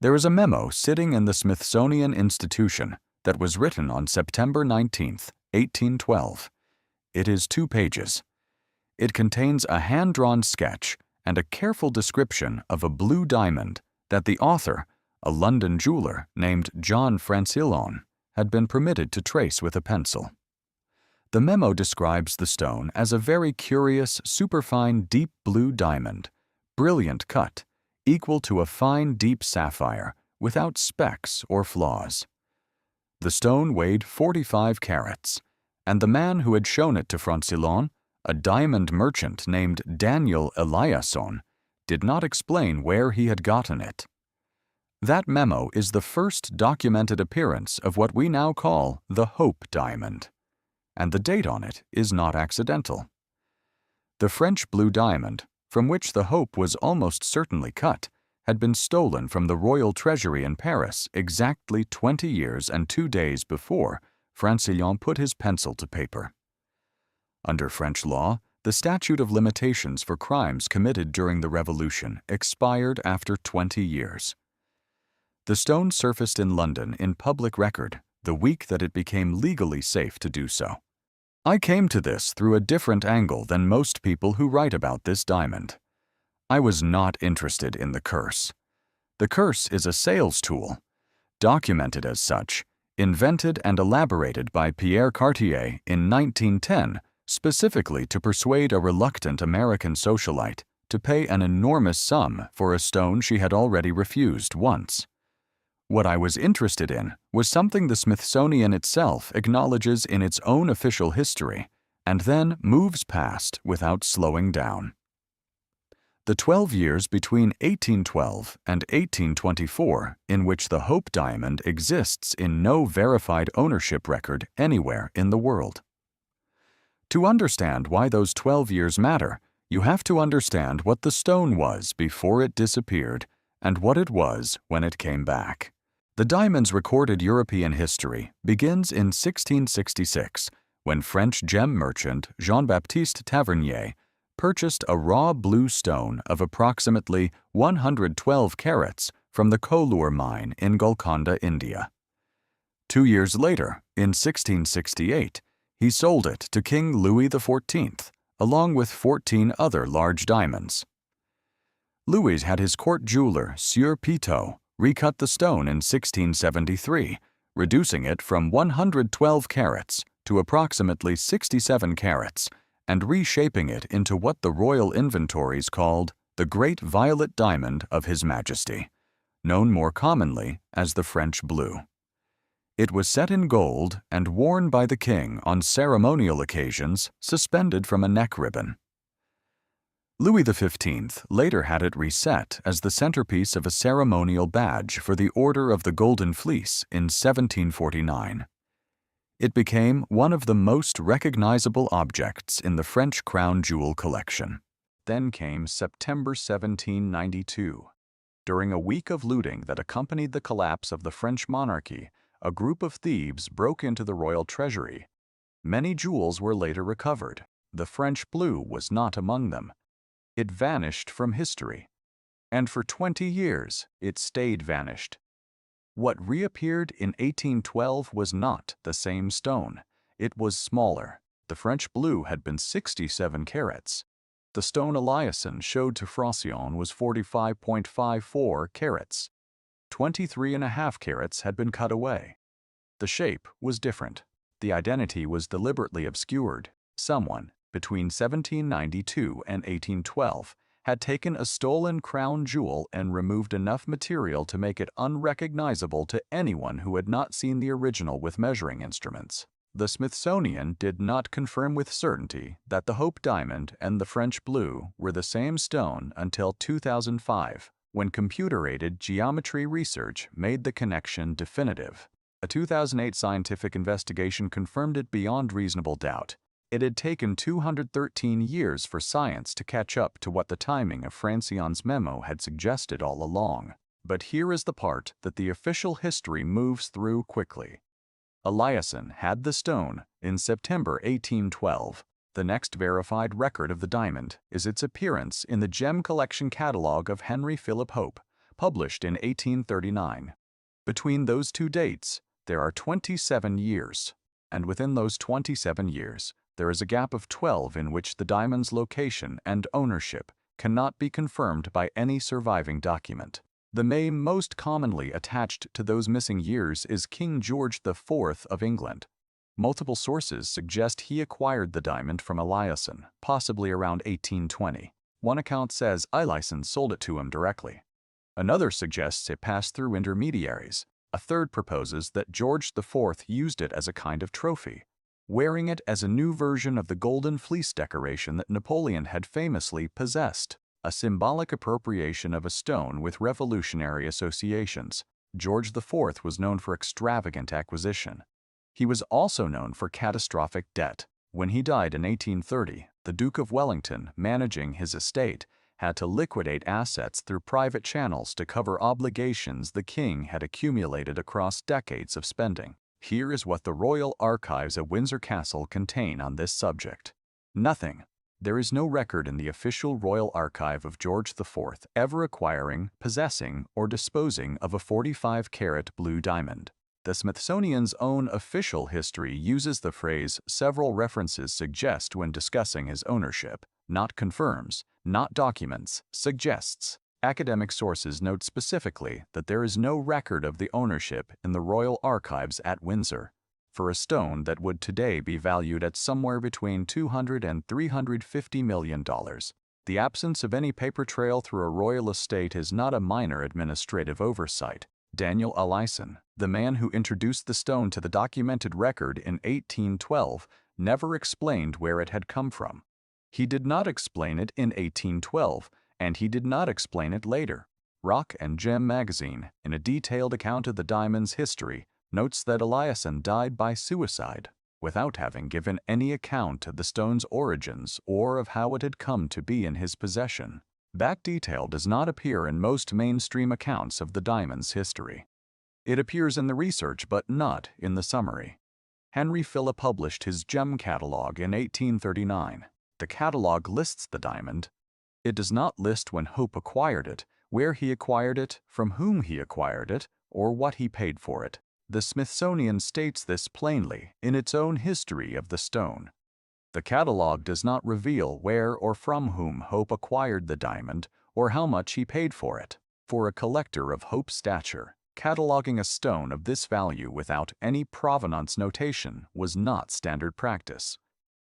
There is a memo sitting in the Smithsonian Institution that was written on September 19, 1812. It is 2 pages. It contains a hand-drawn sketch and a careful description of a blue diamond that the author, a London jeweler named John Francillon, had been permitted to trace with a pencil. The memo describes the stone as a very curious, superfine deep blue diamond, brilliant cut, equal to a fine deep sapphire, without specks or flaws. The stone weighed 45 carats, and the man who had shown it to Francillon, a diamond merchant named Daniel Eliason, did not explain where he had gotten it. That memo is the first documented appearance of what we now call the Hope diamond, and the date on it is not accidental. The French blue diamond, from which the Hope was almost certainly cut, had been stolen from the royal treasury in Paris exactly 20 years and 2 days before Francillon put his pencil to paper. Under French law, the statute of limitations for crimes committed during the Revolution expired after 20 years. The stone surfaced in London in public record the week that it became legally safe to do so. I came to this through a different angle than most people who write about this diamond. I was not interested in the curse. The curse is a sales tool, documented as such, invented and elaborated by Pierre Cartier in 1910 specifically to persuade a reluctant American socialite to pay an enormous sum for a stone she had already refused once. What I was interested in was something the Smithsonian itself acknowledges in its own official history and then moves past without slowing down. The 12 years between 1812 and 1824 in which the Hope diamond exists in no verified ownership record anywhere in the world. To understand why those 12 years matter, you have to understand what the stone was before it disappeared and what it was when it came back. The diamond's recorded European history begins in 1666, when French gem merchant Jean-Baptiste Tavernier purchased a raw blue stone of approximately 112 carats from the Kollur mine in Golconda, India. 2 years later, in 1668, he sold it to King Louis XIV, along with 14 other large diamonds. Louis had his court jeweler, Sieur Pitot, recut the stone in 1673, reducing it from 112 carats to approximately 67 carats, and reshaping it into what the royal inventories called the Great Violet Diamond of His Majesty, known more commonly as the French blue. It was set in gold and worn by the king on ceremonial occasions, suspended from a neck ribbon. Louis XV later had it reset as the centerpiece of a ceremonial badge for the Order of the Golden Fleece in 1749. It became one of the most recognizable objects in the French crown jewel collection. Then came September 1792. During a week of looting that accompanied the collapse of the French monarchy, a group of thieves broke into the royal treasury. Many jewels were later recovered. The French blue was not among them. It vanished from history. And for 20 years, it stayed vanished. What reappeared in 1812 was not the same stone. It was smaller. The French blue had been 67 carats. The stone Eliason showed to Francillon was 45.54 carats. 23.5 carats had been cut away. The shape was different. The identity was deliberately obscured. Someone, between 1792 and 1812, had taken a stolen crown jewel and removed enough material to make it unrecognizable to anyone who had not seen the original with measuring instruments. The Smithsonian did not confirm with certainty that the Hope diamond and the French blue were the same stone until 2005, when computer-aided geometry research made the connection definitive. A 2008 scientific investigation confirmed it beyond reasonable doubt. It had taken 213 years for science to catch up to what the timing of Francillon's memo had suggested all along. But here is the part that the official history moves through quickly. Eliason had the stone in September 1812. The next verified record of the diamond is its appearance in the Gem Collection Catalog of Henry Philip Hope, published in 1839. Between those two dates, there are 27 years, and within those 27 years, there is a gap of 12 in which the diamond's location and ownership cannot be confirmed by any surviving document. The name most commonly attached to those missing years is King George IV of England. Multiple sources suggest he acquired the diamond from Eliason, possibly around 1820. One account says Eliason sold it to him directly. Another suggests it passed through intermediaries. A third proposes that George IV used it as a kind of trophy, wearing it as a new version of the golden fleece decoration that Napoleon had famously possessed, a symbolic appropriation of a stone with revolutionary associations. George IV was known for extravagant acquisition. He was also known for catastrophic debt. When he died in 1830, the Duke of Wellington, managing his estate, had to liquidate assets through private channels to cover obligations the king had accumulated across decades of spending. Here is what the Royal Archives at Windsor Castle contain on this subject. Nothing. There is no record in the official Royal Archive of George IV ever acquiring, possessing, or disposing of a 45-carat blue diamond. The Smithsonian's own official history uses the phrase several references suggest when discussing his ownership, not confirms, not documents, suggests. Academic sources note specifically that there is no record of the ownership in the Royal Archives at Windsor for a stone that would today be valued at somewhere between $200 and $350 million. The absence of any paper trail through a royal estate is not a minor administrative oversight. Daniel Eliason, the man who introduced the stone to the documented record in 1812, never explained where it had come from. He did not explain it in 1812, and he did not explain it later. Rock and Gem magazine, in a detailed account of the diamond's history, notes that Eliason died by suicide, without having given any account of the stone's origins or of how it had come to be in his possession. That detail does not appear in most mainstream accounts of the diamond's history. It appears in the research but not in the summary. Henry Phillip published his gem catalog in 1839. The catalog lists the diamond. It does not list when Hope acquired it, where he acquired it, from whom he acquired it, or what he paid for it. The Smithsonian states this plainly in its own history of the stone. The catalog does not reveal where or from whom Hope acquired the diamond or how much he paid for it. For a collector of Hope's stature, cataloging a stone of this value without any provenance notation was not standard practice.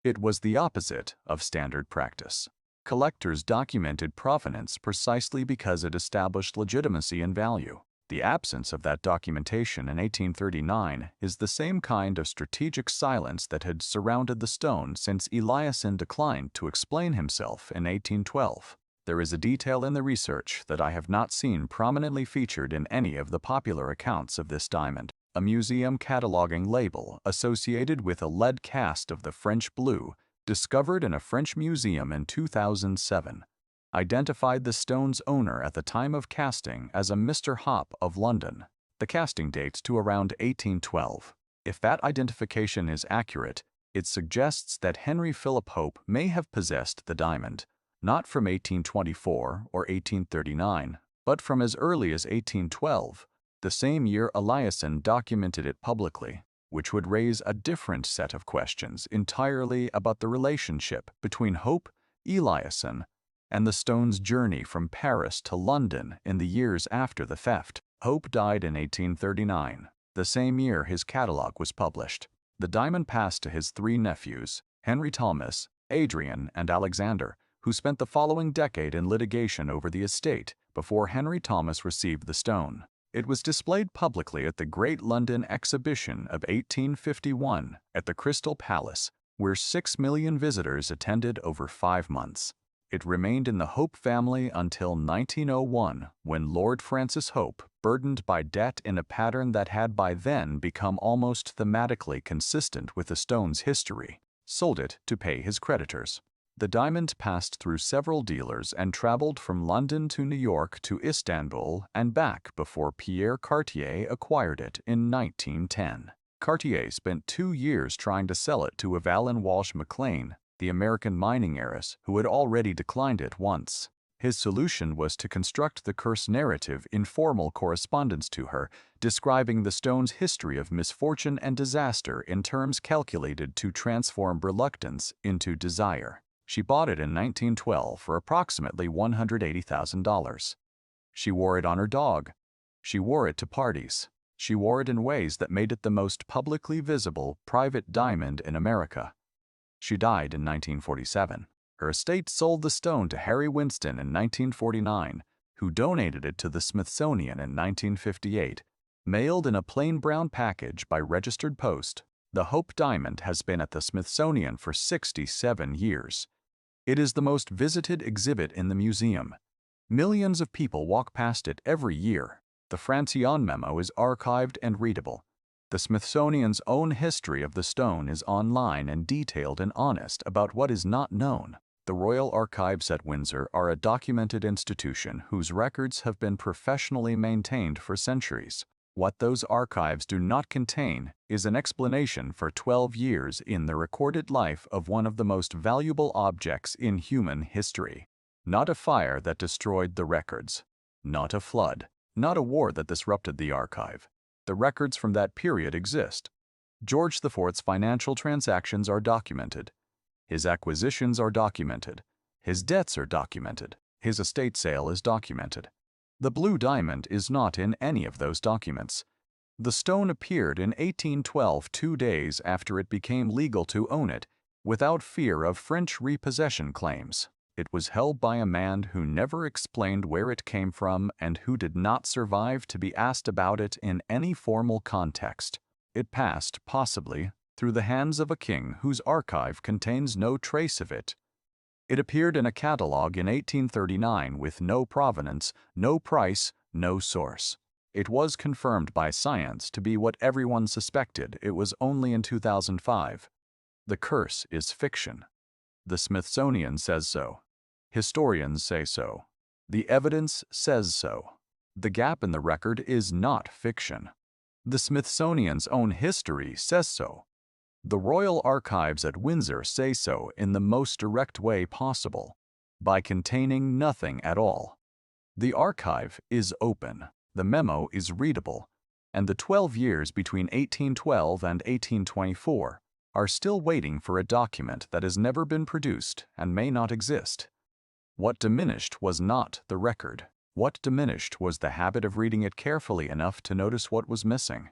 It was the opposite of standard practice. Collectors documented provenance precisely because it established legitimacy and value. The absence of that documentation in 1839 is the same kind of strategic silence that had surrounded the stone since Eliason declined to explain himself in 1812. There is a detail in the research that I have not seen prominently featured in any of the popular accounts of this diamond. A museum cataloging label associated with a lead cast of the French blue, discovered in a French museum in 2007, identified the stone's owner at the time of casting as a Mr. Hop of London. The casting dates to around 1812. If that identification is accurate, it suggests that Henry Phillip Hope may have possessed the diamond, not from 1824 or 1839, but from as early as 1812, the same year Eliason documented it publicly, which would raise a different set of questions entirely about the relationship between Hope, Eliason, and the stone's journey from Paris to London in the years after the theft. Hope died in 1839, the same year his catalog was published. The diamond passed to his three nephews, Henry Thomas, Adrian, and Alexander, who spent the following decade in litigation over the estate before Henry Thomas received the stone. It was displayed publicly at the Great London Exhibition of 1851 at the Crystal Palace, where 6 million visitors attended over 5 months. It remained in the Hope family until 1901, when Lord Francis Hope, burdened by debt in a pattern that had by then become almost thematically consistent with the stone's history, sold it to pay his creditors. The diamond passed through several dealers and traveled from London to New York to Istanbul and back before Pierre Cartier acquired it in 1910. Cartier spent 2 years trying to sell it to Evelyn Walsh McLean, the American mining heiress who had already declined it once. His solution was to construct the curse narrative in formal correspondence to her, describing the stone's history of misfortune and disaster in terms calculated to transform reluctance into desire. She bought it in 1912 for approximately $180,000. She wore it on her dog. She wore it to parties. She wore it in ways that made it the most publicly visible private diamond in America. She died in 1947. Her estate sold the stone to Harry Winston in 1949, who donated it to the Smithsonian in 1958. Mailed in a plain brown package by registered post, the Hope Diamond has been at the Smithsonian for 67 years. It is the most visited exhibit in the museum. Millions of people walk past it every year. The Francione memo is archived and readable. The Smithsonian's own history of the stone is online and detailed and honest about what is not known. The Royal Archives at Windsor are a documented institution whose records have been professionally maintained for centuries. What those archives do not contain is an explanation for 12 years in the recorded life of one of the most valuable objects in human history. Not a fire that destroyed the records. Not a flood. Not a war that disrupted the archive. The records from that period exist. George IV's financial transactions are documented. His acquisitions are documented. His debts are documented. His estate sale is documented. The blue diamond is not in any of those documents. The stone appeared in 1812, 2 days after it became legal to own it, without fear of French repossession claims. It was held by a man who never explained where it came from and who did not survive to be asked about it in any formal context. It passed, possibly, through the hands of a king whose archive contains no trace of it. It appeared in a catalogue in 1839 with no provenance, no price, no source. It was confirmed by science to be what everyone suspected it was only in 2005. The curse is fiction. The Smithsonian says so. Historians say so. The evidence says so. The gap in the record is not fiction. The Smithsonian's own history says so. The Royal Archives at Windsor say so in the most direct way possible, by containing nothing at all. The archive is open, the memo is readable, and the 12 years between 1812 and 1824 are still waiting for a document that has never been produced and may not exist. What diminished was not the record. What diminished was the habit of reading it carefully enough to notice what was missing.